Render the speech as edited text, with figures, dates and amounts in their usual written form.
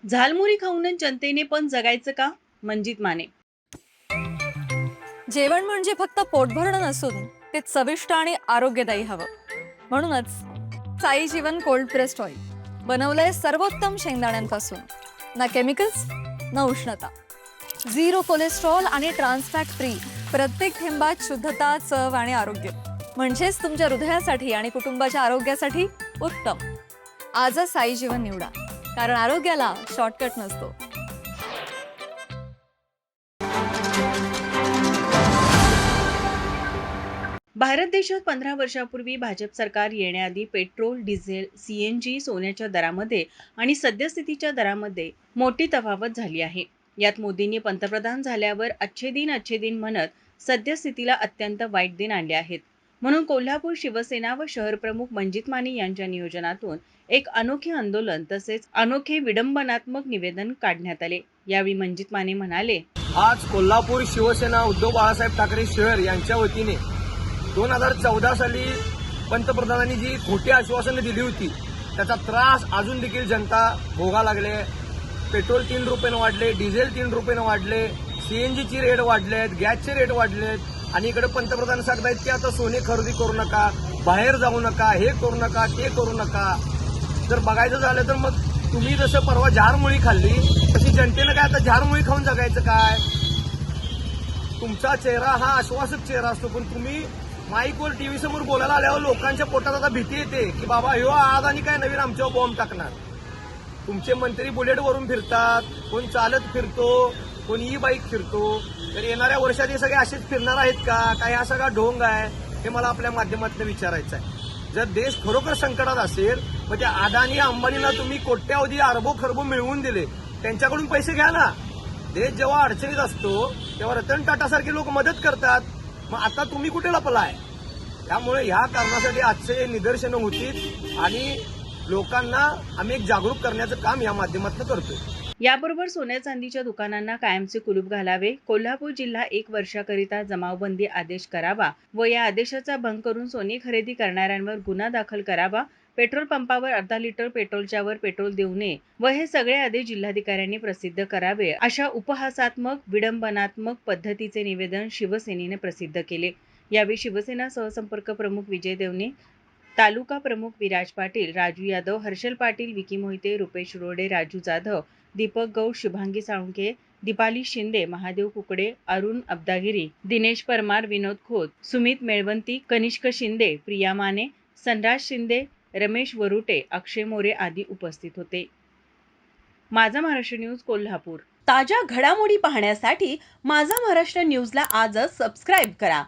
झालमुरी खाऊनच जनतेने पण जगायचं का? मंजित माने. जेवण म्हणजे फक्त पोट भरणं नसून ते चविष्ट आणि आरोग्यदायी हवं. म्हणूनच साई जीवन कोल्ड प्रेस्ड ऑइल बनवलंय सर्वोत्तम शेंगदाण्यांपासून. ना केमिकल्स ना उष्णता, झिरो कोलेस्ट्रॉल आणि ट्रान्सफॅट फ्री. प्रत्येक थेंबात शुद्धता, चव आणि आरोग्य. म्हणजेच तुमच्या हृदयासाठी आणि कुटुंबाच्या आरोग्यासाठी उत्तम. आजच साई जीवन निवडा, कारण आरोग्याला शॉर्टकट नसतो. भारत देशात 15 वर्षापूर्वी भाजप सरकार येण्याआधी पेट्रोल, डिझेल, सीएनजी सोन्याच्या दरामध्ये आणि सद्यस्थितीच्या दरामध्ये मोठी तफावत झाली आहे. यात मोदींनी पंतप्रधान झाल्यावर अच्छे दिन म्हणत सद्यस्थितीला अत्यंत वाईट दिन आणले आहेत. म्हणून कोल्हापूर शिवसेना व शहर प्रमुख मंजित माने यांच्या नियोजनातून एक अनोखे आंदोलन तसेच अनोखे विडंबनात्मक निवेदन काढण्यात आले. यावेळी मंजित माने म्हणाले, आज कोल्हापूर शिवसेना उद्धव बाळासाहेब ठाकरे शहर यांच्या वतीने 2014 साली पंतप्रधानांनी जी खोटी आश्वासनं दिली होती त्याचा त्रास अजून देखील जनता भोगा लागले. पेट्रोल 3 रुपयानं वाढले, डिझेल 3 रुपयानं वाढले, सीएनजीची रेट वाढलेत, गॅसचे रेट वाढलेत आणि इकडे पंतप्रधान सांगतायत की आता सोने खरेदी करू नका, बाहेर जाऊ नका, हे करू नका, ते करू नका. जर बघायचं झालं तर मग तुम्ही जसं परवा झारमुळी खाल्ली तशी जनतेनं काय आता झारमुळी खाऊन जगायचं काय? तुमचा चेहरा हा आश्वासक चेहरा असतो, पण तुम्ही माईकवर टीव्ही समोर बोलायला आल्यावर लोकांच्या पोटात आता भीती येते की बाबा ह्यो आज आणि काय नवीन आमच्यावर बॉम्ब टाकणार. तुमचे मंत्री बुलेटवरून फिरतात, कोण चालत फिरतो, कोण ई बाईक फिरतो. तर येणाऱ्या वर्षात हे सगळे असेच फिरणार आहेत का? काय हा सगळा ढोंग आहे? हे मला आपल्या माध्यमातून विचारायचं आहे. जर देश खरोखर संकटात असेल मग त्या अदानी अंबानीला तुम्ही कोट्यावधी अरबो खरबो मिळवून दिले, त्यांच्याकडून पैसे घ्या ना. देश जेव्हा अडचणीत असतो तेव्हा रतन टाटासारखे लोक मदत करतात. मग आता तुम्ही कुठे लपलाय? त्यामुळे ह्या कारणासाठी आजचे निदर्शनं होतील आणि लोकांना आम्ही एक जागरूक करण्याचं काम या माध्यमातून करतोय. याबरोबर सोन्या चांदीच्या दुकानांना कायमचे कुलूप घालावे, कोल्हापूर जिल्हा 1 वर्षाकरिता जमावबंदी आदेश करावा व या आदेशाचा भंग करून सोने खरेदी करणाऱ्यांवर गुन्हा दाखल करावा, पेट्रोल पंपावर अर्धा लिटर पेट्रोलच्या वर पेट्रोल देऊ नये व हे सगळे आदेश जिल्हाधिकाऱ्यांनी प्रसिद्ध करावे, अशा उपहासात्मक विडंबनात्मक पद्धतीचे निवेदन शिवसेनेने प्रसिद्ध केले. यावेळी शिवसेना सहसंपर्क प्रमुख विजय देवणे, तालुका प्रमुख विराज पाटील, राजू यादव, हर्षल पाटील, विकी मोहिते, रुपेश रोडे, राजू जाधव, दीपक गौड, शुभांगी साळुंखे, दीपाली शिंदे, महादेव कुकडे, अरुण अब्दागिरी, दिनेश परमार, विनोद खोत, सुमित मेळवंती, कनिष्क शिंदे, प्रिया माने, सनराज शिंदे, रमेश वरुटे, अक्षय मोरे आदी उपस्थित होते. माझा महाराष्ट्र न्यूज कोल्हापूर. ताज्या घडामोडी पाहण्यासाठी माझा महाराष्ट्र न्यूजला आजच सबस्क्राईब करा.